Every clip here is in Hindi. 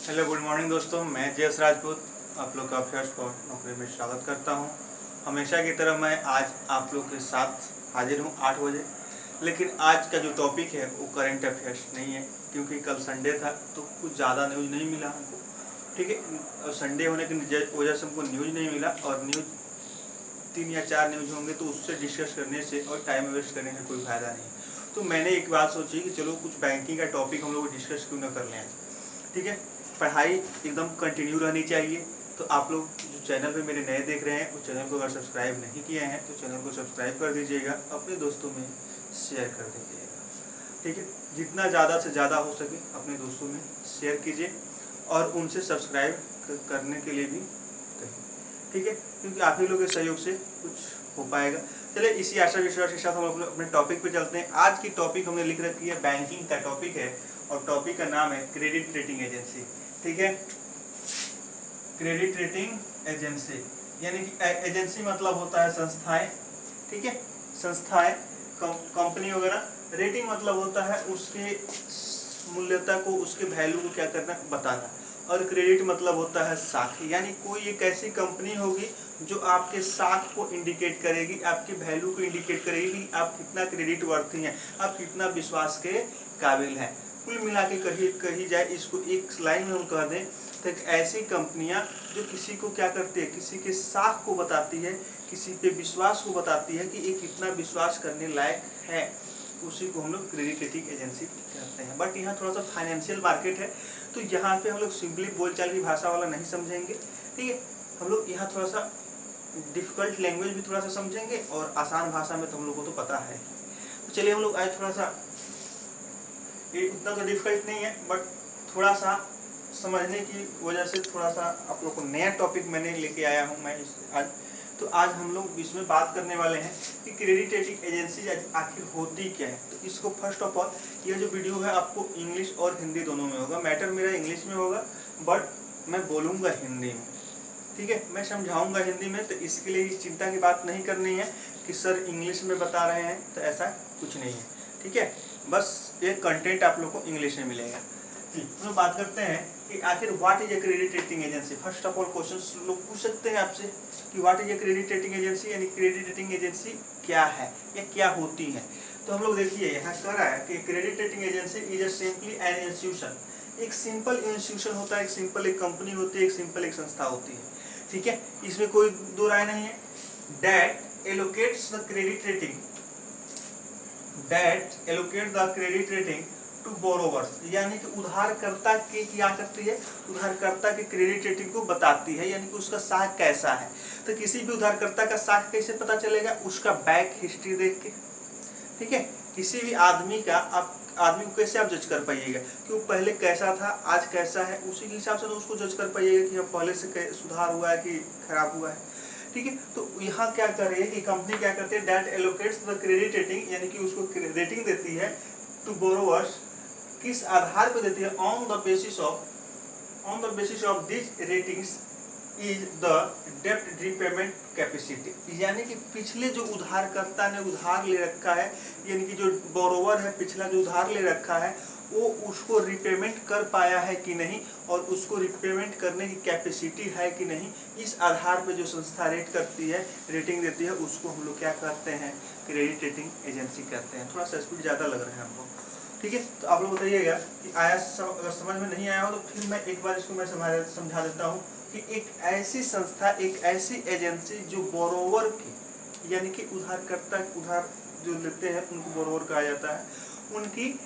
हेलो गुड मॉर्निंग दोस्तों, मैं जयस राजपूत आप लोग का फर्स्ट फॉर नौकरी में स्वागत करता हूं। हमेशा की तरह मैं आज आप लोग के साथ हाजिर हूं 8 बजे। लेकिन आज का जो टॉपिक है वो करंट अफेयर्स नहीं है, क्योंकि कल संडे था तो कुछ ज़्यादा न्यूज़ नहीं मिला हमको। ठीक है, संडे होने की वजह से हमको न्यूज़ नहीं मिला, और न्यूज़ 3 या 4 न्यूज़ होंगे तो उससे डिस्कस करने से और टाइम वेस्ट करने से कोई फ़ायदा नहीं। तो मैंने एक बात सोची कि चलो कुछ बैंकिंग का टॉपिक हम लोग डिस्कस क्यों ना कर लें आज। ठीक है, पढ़ाई एकदम कंटिन्यू रहनी चाहिए। तो आप लोग जो चैनल पे मेरे नए देख रहे हैं उस चैनल को अगर सब्सक्राइब नहीं किए हैं तो चैनल को सब्सक्राइब कर दीजिएगा, अपने दोस्तों में शेयर कर दीजिएगा। ठीक है, जितना ज़्यादा से ज़्यादा हो सके अपने दोस्तों में शेयर कीजिए और उनसे सब्सक्राइब करने के लिए भी कहिए। ठीक है, क्योंकि आप ही लोगों के सहयोग से कुछ हो पाएगा। चलिए इसी आशा विश्वास के साथ हम अपने टॉपिक पे चलते हैं। आज की टॉपिक हमने लिख रखी है, बैंकिंग का टॉपिक है, और टॉपिक का नाम है क्रेडिट रेटिंग एजेंसी। ठीक है, क्रेडिट रेटिंग एजेंसी यानी कि एजेंसी मतलब होता है संस्थाएं। ठीक है, संस्थाएं, कंपनी वगैरह। रेटिंग मतलब होता है उसके मूल्यता को, उसके वैल्यू को क्या करना, बताना। और क्रेडिट मतलब होता है साख, यानी कोई एक ऐसी कंपनी होगी जो आपके साख को इंडिकेट करेगी, आपके वैल्यू को इंडिकेट करेगी कि आप कितना क्रेडिट वर्थी हैं, आप कितना विश्वास के काबिल हैं। कुल मिला के कही जाए, इसको एक लाइन में हम कह दें तो एक ऐसी कंपनियां जो किसी को क्या करती है, किसी के साख को बताती है, किसी पे विश्वास को बताती है कि ये कितना विश्वास करने लायक है, उसी को हम लोग क्रेडिट रेटिंग एजेंसी कहते हैं। बट यहाँ थोड़ा सा फाइनेंशियल मार्केट है, तो यहाँ पे हम लोग सिंपली बोलचाल की भाषा वाला नहीं समझेंगे। ठीक है, हम लोग यहाँ थोड़ा सा डिफिकल्ट लैंग्वेज भी थोड़ा सा समझेंगे, और आसान भाषा में तो हम लोग को तो पता है। तो चलिए हम लोग आज थोड़ा सा, ये उतना तो डिफिकल्ट नहीं है बट थोड़ा सा समझने की वजह से थोड़ा सा आप लोग को नया टॉपिक मैंने लेके आया हूँ मैं आज। तो आज हम लोग इसमें बात करने वाले हैं कि क्रेडिट रेटिंग एजेंसी आखिर होती क्या है। तो इसको फर्स्ट ऑफ ऑल, यह जो वीडियो है आपको इंग्लिश और हिंदी दोनों में होगा। मैटर मेरा इंग्लिश में होगा बट मैं बोलूँगा हिंदी में। ठीक है, मैं समझाऊंगा हिंदी में, तो इसके लिए चिंता की बात नहीं करनी है कि सर इंग्लिश में बता रहे हैं, तो ऐसा कुछ नहीं है। ठीक है, बस ये कंटेंट आप लोग को इंग्लिश में मिलेगा। हम लोग बात करते हैं कि आखिर what is a credit rating agency. First of all question लोग पूछ सकते हैं आपसे कि what is a credit rating agency, यानी क्रेडिट रेटिंग एजेंसी क्या है या क्या होती है। तो हम लोग देखिए यहाँ कह रहा है कि credit rating agency is a simply an institution. एक सिंपल इंस्टीट्यूशन होता है, एक सिंपल एक कंपनी होती है, एक सिंपल एक संस्था होती है। ठीक है, इसमें कोई दो राय नहीं है। That allocates the credit rating, that allocate the credit rating to borrowers, यानी कि उधारकर्ता के क्या करती है, उधारकर्ता के क्रेडिट रेटिंग को बताती है, यानी कि उसका साख कैसा है। तो किसी भी उधारकर्ता का साख कैसे पता चलेगा, उसका बैक हिस्ट्री देख के। ठीक है, किसी भी आदमी का आप आदमी को कैसे आप जज कर पाइएगा कि वो पहले कैसा था आज कैसा है, उसी के हिसाब से तो उसको जज कर पाइएगा कि हम पहले से सुधार हुआ है कि खराब हुआ है। ठीक है, तो यहाँ क्या कर रही है कि कंपनी क्या करती है, that allocates the credit rating, यानी कि उसको रेटिंग देती है टू बोरोवर्स। किस आधार पर देती है, on the basis of this ratings is the डेब्ट रीपेमेंट कैपेसिटी, यानी कि पिछले जो उधारकर्ता ने उधार ले रखा है, यानी कि जो बोरोवर है पिछला जो उधार ले रखा है, वो उसको रिपेमेंट कर पाया है कि नहीं, और उसको रिपेमेंट करने की कैपेसिटी है कि नहीं। इस आधार पर जो संस्था रेट करती है, रेटिंग देती है, उसको हम लोग क्या कहते हैं, क्रेडिट रेटिंग एजेंसी कहते हैं। थोड़ा सा स्पीड ज़्यादा लग रहा है हमको। ठीक है, तो आप लोग बताइएगा कि अगर समझ में नहीं आया हो तो फिर मैं एक बार इसको मैं समझा देता हूँ कि एक ऐसी संस्था, एक ऐसी एजेंसी जो बोरोवर की, यानी कि उधारकर्ता उधार जो लेते हैं उनको बोरोवर कहा जाता है, उनकी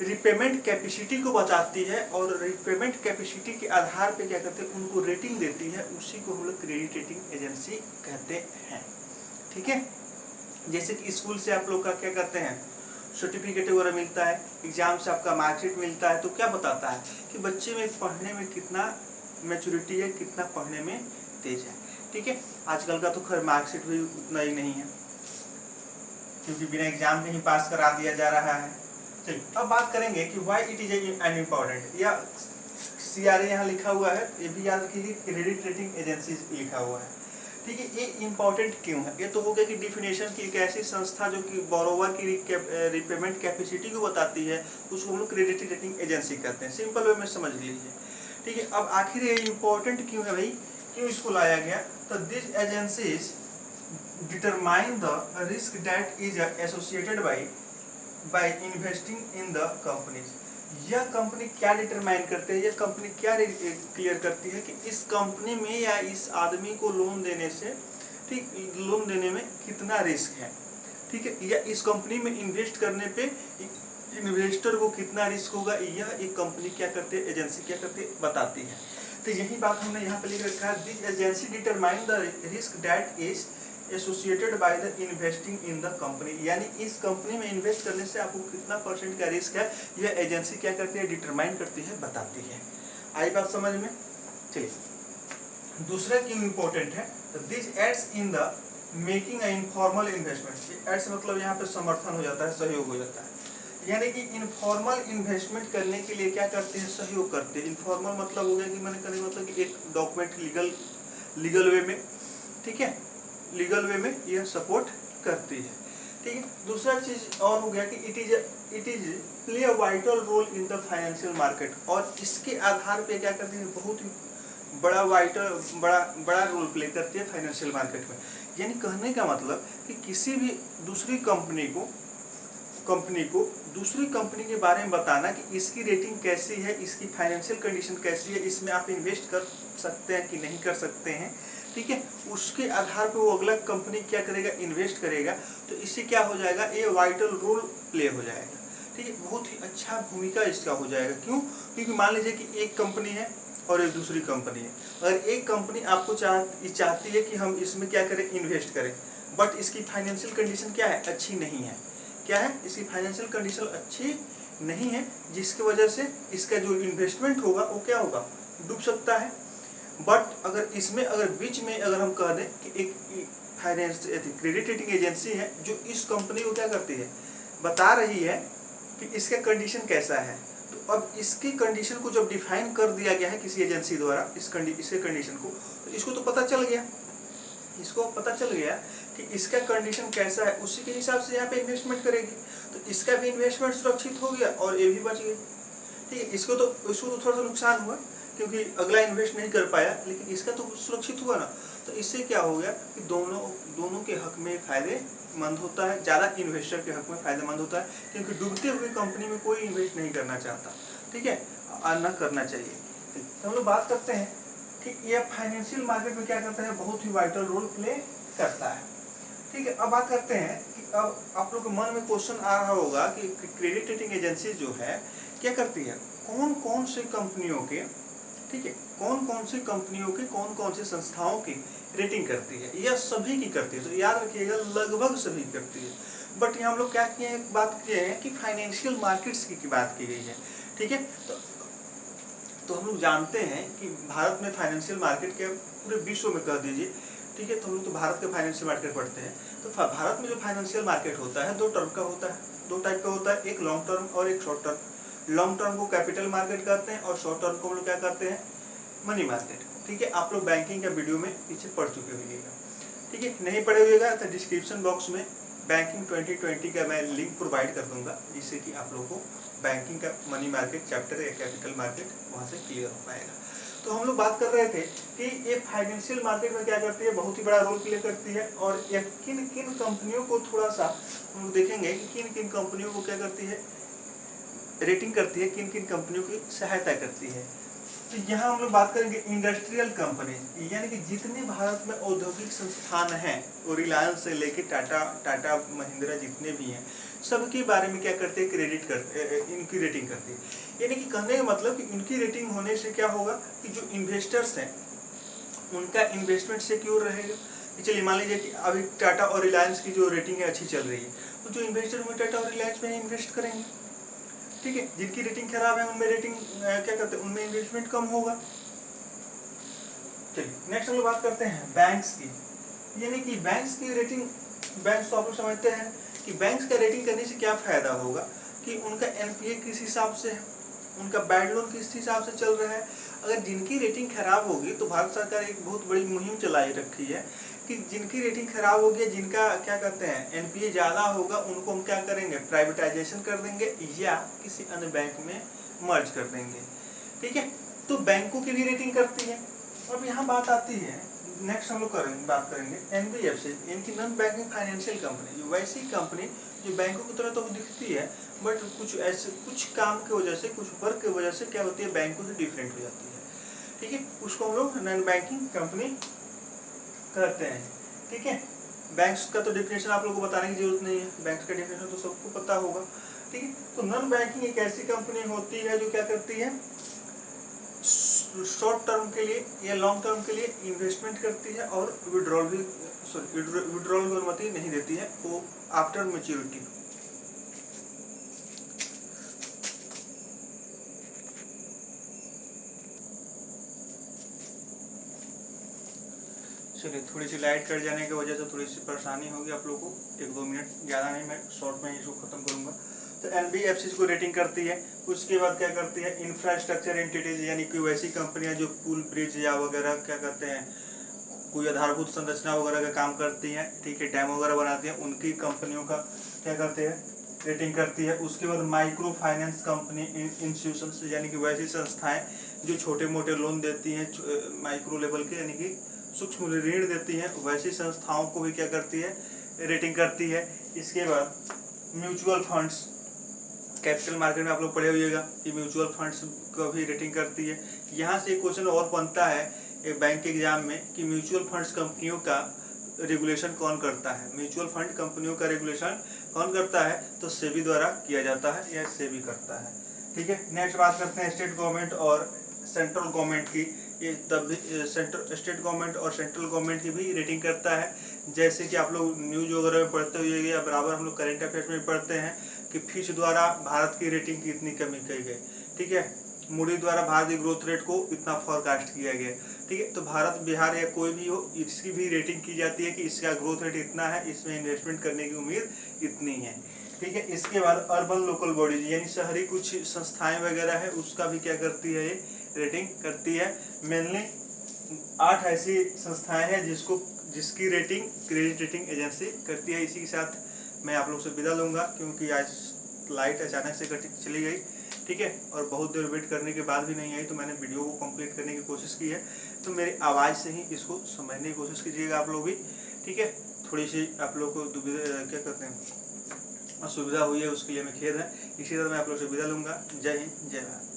रिपेमेंट कैपेसिटी को बताती है, और रिपेमेंट कैपेसिटी के आधार पे क्या करते हैं, उनको रेटिंग देती है, उसी को हम लोग क्रेडिट रेटिंग एजेंसी कहते हैं। ठीक है, जैसे कि स्कूल से आप लोग का क्या करते हैं, सर्टिफिकेट वगैरह मिलता है, एग्जाम से आपका मार्कशीट मिलता है, तो क्या बताता है कि बच्चे में पढ़ने में कितना मैच्योरिटी है, कितना पढ़ने में तेज है। ठीक है, आजकल का तो खैर मार्कशीट भी उतना ही नहीं है, क्योंकि बिना एग्जाम के ही पास करा दिया जा रहा है। चलिए अब बात करेंगे कि why it is an important, या CRA यहाँ लिखा हुआ है, ये भी याद रखिए, क्रेडिट रेटिंग एजेंसी लिखा हुआ है। ठीक है, ये इम्पोर्टेंट क्यों है, ये तो हो गया कि डिफिनेशन की, एक ऐसी संस्था जो कि बोरोवर की रिपेमेंट कैपेसिटी को बताती है, उसको हम लोग क्रेडिट रेटिंग एजेंसी कहते हैं। सिंपल वे में समझ लीजिए। ठीक है, अब आखिर ये इम्पोर्टेंट क्यों है भाई, क्यों इसको लाया गया? तो this agencies determine the risk that is associated by investing in the companies. यह कंपनी क्या डिटरमाइन करते हैं, यह कंपनी क्या क्लियर करती है कि इस कंपनी में या इस आदमी को लोन देने से, ठीक, लोन देने में कितना रिस्क है, ठीक है, या इस कंपनी में इन्वेस्ट करने पे इन्वेस्टर को कितना रिस्क होगा, यह एक कंपनी क्या करते हैं, एजेंसी क्या करती है, बताती है। तो यही बात हमने यहाँ पे लिख रखा है, this agency determine the risk that is associated by the investing in the company, यानी इस कंपनी में इन्वेस्ट करने से आपको कितना % का रिस्क है, यह एजेंसी क्या करती है, डिटरमाइन करती है, बताती है। आई बात समझ में? चलिए, दूसरा क्यों इम्पोर्टेंट है, तो this aids in the making a informal investment. Aids मतलब यहाँ पे समर्थन हो जाता है, सहयोग हो जाता है, यानी कि इनफॉर्मल इन्वेस्टमेंट करने के लिए क्या करते हैं, सहयोग करते हैं। इनफॉर्मल मतलब हो गया कि मैंने कहने मतलब कि एक डॉक्यूमेंट लीगल वे में, ठीक है, लीगल वे में यह सपोर्ट करती है, ठीक है। दूसरा चीज और हो गया कि it is play a vital role in the financial market, और इसके आधार पे क्या करती है, बहुत ही बड़ा रोल प्ले करती है फाइनेंशियल मार्केट में। यानी कहने का मतलब कि किसी भी दूसरी कंपनी को दूसरी कंपनी के बारे में बताना कि इसकी रेटिंग कैसी है, इसकी फाइनेंशियल कंडीशन कैसी है, इसमें आप इन्वेस्ट कर सकते हैं कि नहीं कर सकते हैं, ठीक है, उसके आधार पर वो अगला कंपनी क्या करेगा, इन्वेस्ट करेगा। तो इससे क्या हो जाएगा, ये वाइटल रोल प्ले हो जाएगा, ठीक है, बहुत ही अच्छा भूमिका इसका हो जाएगा। क्यों? क्योंकि मान लीजिए कि एक कंपनी है और एक दूसरी कंपनी है। अगर एक कंपनी आपको चाहती है कि हम इसमें क्या करें, इन्वेस्ट करें, बट इसकी फाइनेंशियल कंडीशन क्या है, अच्छी नहीं है, क्या है, इसकी फाइनेंशियल कंडीशन अच्छी नहीं है, जिसकी वजह से इसका जो इन्वेस्टमेंट होगा वो क्या होगा, डूब सकता है। बट अगर बीच में अगर हम कह दें कि एक क्रेडिट रेटिंग एजेंसी है जो इस कंपनी को क्या करती है, बता रही है कि इसका कंडीशन कैसा है, तो अब इसकी कंडीशन को जब डिफाइन कर दिया गया है किसी एजेंसी द्वारा, इसके कंडीशन को, तो इसको तो पता चल गया, इसको पता चल गया कि इसका कंडीशन कैसा है, उसी के हिसाब से यहाँ पे इन्वेस्टमेंट करेगी। तो इसका भी इन्वेस्टमेंट सुरक्षित हो गया और ये भी बच गई, ठीक है। इसको तो थोड़ा सा नुकसान हुआ क्योंकि अगला इन्वेस्ट नहीं कर पाया, लेकिन इसका तो सुरक्षित हुआ ना। तो इससे क्या हो गया कि दोनों के हक में फायदेमंद होता है, ज़्यादा इन्वेस्टर के हक में फायदेमंद होता है, क्योंकि डूबते हुए कंपनी में कोई इन्वेस्ट नहीं करना चाहता, ठीक है, न करना चाहिए। तो हम लोग बात करते हैं कि यह फाइनेंशियल मार्केट में क्या करता है, बहुत ही वाइटल रोल प्ले करता है, ठीक है। अब बात करते हैं कि अब आप लोग के मन में क्वेश्चन आ रहा होगा कि क्रेडिट रेटिंग एजेंसी जो है क्या करती है, कौन कौन से कंपनियों के, ठीक है, कौन कौन सी कंपनियों के, कौन कौन सी संस्थाओं की रेटिंग करती है, यह सभी की करती है। तो याद रखिएगा, लगभग सभी करती है। बट यहाँ हम लोग क्या किए हैं, बात किए हैं कि फाइनेंशियल मार्केट्स की बात की गई है, ठीक है। तो हम लोग जानते हैं कि भारत में फाइनेंशियल मार्केट के, पूरे विश्व में कह दीजिए, ठीक है, तो हम लोग तो भारत के फाइनेंशियल मार्केट पढ़ते हैं। तो भारत में जो फाइनेंशियल मार्केट होता है, दो टाइप का होता है, एक लॉन्ग टर्म और एक शॉर्ट टर्म। लॉन्ग टर्म को कैपिटल मार्केट कहते हैं और शॉर्ट टर्म को हम लोग क्या कहते हैं, मनी मार्केट, ठीक है। आप लोग बैंकिंग का वीडियो में पीछे पढ़ चुके होइएगा, ठीक है। नहीं पढ़े हुएगा तो डिस्क्रिप्शन बॉक्स में बैंकिंग 2020 का मैं लिंक प्रोवाइड कर दूंगा, जिससे कि आप लोगों को बैंकिंग का मनी मार्केट चैप्टर या कैपिटल मार्केट वहाँ से क्लियर हो पाएगा। तो हम लोग बात कर रहे थे कि ये फाइनेंशियल मार्केट में क्या करती है, बहुत ही बड़ा रोल प्ले करती है, और यह किन किन कंपनियों को, थोड़ा सा हम लोग देखेंगे कि किन किन कंपनियों को क्या करती है, रेटिंग करती है, किन किन कंपनियों की सहायता करती है। तो यहाँ हम लोग बात करेंगे इंडस्ट्रियल कंपनी, यानी कि जितने भारत में औद्योगिक संस्थान हैं, वो रिलायंस से लेके टाटा महिंद्रा जितने भी हैं, सबके बारे में क्या करते हैं, इनकी रेटिंग करती है। यानी कि कहने का मतलब कि इनकी रेटिंग होने से क्या होगा कि जो इन्वेस्टर्स हैं उनका इन्वेस्टमेंट सिक्योर रहेगा। चलिए मान लीजिए कि अभी टाटा और रिलायंस की जो रेटिंग है अच्छी चल रही है, तो जो इन्वेस्टर होंगे टाटा और रिलायंस में इन्वेस्ट करेंगे, ठीक है। जिनकी रेटिंग खराब है उनमें रेटिंग क्या करते हैं, उनमें इन्वेस्टमेंट कम होगा। चलिए नेक्स्ट हम लोग बात करते हैं बैंक्स की, यानी कि बैंक्स की रेटिंग, बैंक्स तो आप लोग समझते हैं कि बैंक्स का रेटिंग करने से क्या फायदा होगा कि उनका एनपीए किस हिसाब से है, उनका बैड लोन किस हिसाब से चल रहा है। अगर जिनकी रेटिंग खराब होगी, तो भारत सरकार एक बहुत बड़ी मुहिम चलाई रखी है कि जिनकी रेटिंग खराब होगी, जिनका क्या कहते हैं एनपीए ज़्यादा होगा, उनको हम क्या करेंगे, प्राइवेटाइजेशन कर देंगे या किसी अन्य बैंक में मर्ज कर देंगे, ठीक है। तो बैंकों की भी रेटिंग करती है। अब यहाँ बात आती है, नेक्स्ट हम लोग बात करेंगे एनबीएफसी, इनकी नॉन बैंकिंग फाइनेंशियल कंपनी, जो वैसी कंपनी जो बैंकों की तरह तो दिखती है, बट कुछ काम की वजह से, कुछ वर्क की वजह से क्या होती है, बैंकों से डिफरेंट हो जाती है। ठीक है, उसको हम लोग नॉन बैंकिंग कंपनी कहते हैं। ठीक है, बैंक्स का तो डिफिनेशन आप लोगों को बताने की जरूरत नहीं है, बैंक्स का डिफिनेशन तो सबको पता होगा। ठीक है, तो नॉन बैंकिंग एक ऐसी कंपनी होती है जो क्या करती है, शॉर्ट टर्म के लिए या लॉन्ग टर्म के लिए इन्वेस्टमेंट करती है और विड्रॉल की अनुमति नहीं देती है, वो आफ्टर मैच्योरिटी। चलिए, थोड़ी सी लाइट कट जाने की वजह से थोड़ी सी परेशानी होगी आप लोगों को, 1-2 मिनट, ज़्यादा नहीं, मैं शॉर्ट में इसको ख़त्म करूँगा। तो एनबीएफसी को रेटिंग करती है। उसके बाद क्या करती है, इंफ्रास्ट्रक्चर एंटिटीज, यानी कि वैसी कंपनियां जो पुल ब्रिज या वगैरह क्या करते हैं, कोई आधारभूत संरचना वगैरह का काम करती हैं, ठीक है, डैम वगैरह बनाती हैं, उनकी कंपनियों का क्या करते हैं, रेटिंग करती है। उसके बाद माइक्रो फाइनेंस कंपनी इंस्टीट्यूशंस, यानी कि वैसी संस्थाएं जो छोटे मोटे लोन देती हैं, माइक्रो लेवल के, यानी कि सूक्ष्म ऋण देती हैं, वैसी संस्थाओं को भी क्या करती है, रेटिंग करती है। इसके बाद म्यूचुअल फंड्स, कैपिटल मार्केट में आप लोग पढ़े होइएगा कि म्यूचुअल फंड्स को भी रेटिंग करती है। यहाँ से एक क्वेश्चन और बनता है एक बैंक के एग्जाम में कि म्यूचुअल फंड्स कंपनियों का रेगुलेशन कौन करता है, म्यूचुअल फंड कंपनियों का रेगुलेशन कौन करता है, तो सेबी द्वारा किया जाता है या सेबी करता है। ठीक है, नेक्स्ट बात करते हैं स्टेट गवर्नमेंट और सेंट्रल गवर्नमेंट की। ये तब स्टेट गवर्नमेंट और सेंट्रल गवर्नमेंट की भी रेटिंग करता है। जैसे कि आप लोग न्यूज वगैरह में पढ़ते हुए या बराबर हम लोग करेंट अफेयर्स में पढ़ते हैं कि फिच द्वारा भारत की रेटिंग की इतनी कमी की गई। ठीक है, मूडी द्वारा भारत की ग्रोथ रेट को इतना फॉरकास्ट किया गया। ठीक है, तो भारत, बिहार या कोई भी हो, इसकी भी रेटिंग की जाती है कि इसका ग्रोथ रेट इतना है, इसमें इन्वेस्टमेंट करने की उम्मीद इतनी है। ठीक है, इसके बाद अर्बन लोकल बॉडीज, यानी शहरी कुछ संस्थाएं वगैरह है, उसका भी क्या करती है, ये रेटिंग करती है। मेनली 8 ऐसी संस्थाएं हैं जिसकी रेटिंग क्रेडिट रेटिंग एजेंसी करती है। इसी के साथ मैं आप लोग से विदा लूँगा, क्योंकि आज लाइट अचानक से चली गई। ठीक है, और बहुत देर वेट करने के बाद भी नहीं आई, तो मैंने वीडियो को कंप्लीट करने की कोशिश की है। तो मेरी आवाज़ से ही इसको समझने की कोशिश कीजिएगा आप लोग भी। ठीक है, थोड़ी सी आप लोग को क्या कहते हैं, असुविधा हुई है, उसके लिए मैं खेद है। इसी तरह मैं आप लोग से विदा लूँगा। जय हिंद, जय भारत।